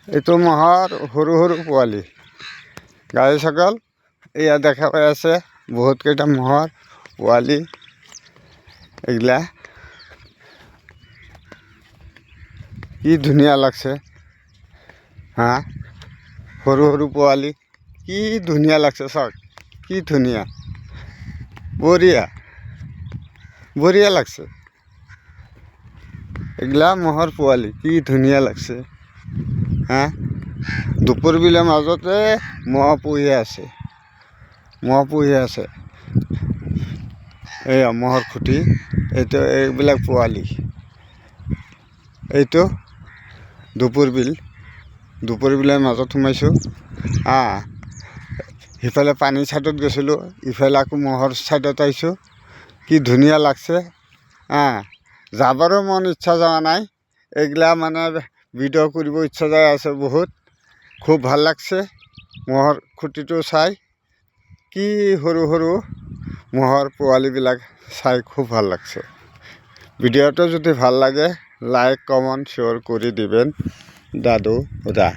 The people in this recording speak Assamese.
এইটো মহৰ সৰু সৰু পোৱালি গাই ছাগল এয়া দেখা পাই আছে বহুত কেইটা মহৰ পোৱালি এগুলা কি ধুনীয়া লাগছে হা সৰু সৰু পোৱালি কি ধুনীয়া লাগছে চাওক কি ধুনীয়া বঢ়িয়া বঢ়িয়া লাগছে এগুলা মহৰ পোৱালি কি ধুনীয়া লাগছে হা দুপৰ বিলৰ মাজতে মহ পুহি আছে এয়া মহৰ খুঁটি এইটো এইবিলাক পোৱালি এইটো দুপৰ বিলৰ মাজত সোমাইছোঁ সিফালে পানী ছাইডত গৈছিলোঁ ইফালে আকৌ মহৰ ছাইডত আহিছোঁ কি ধুনীয়া লাগছে যাবাৰো মন ইচ্ছা যোৱা নাই এইগিলা মানে ভিডিঅ' কৰিব ইচ্ছা যাই আছে বহুত খুব ভাল লাগছে মহৰ খুঁটিটো চাই কি সৰু সৰু মহৰ পোৱালিবিলাক চাই খুব ভাল লাগছে ভিডিঅ'টো যদি ভাল লাগে লাইক কমেন্ট শেয়ার করে দিবেন দাদু দা।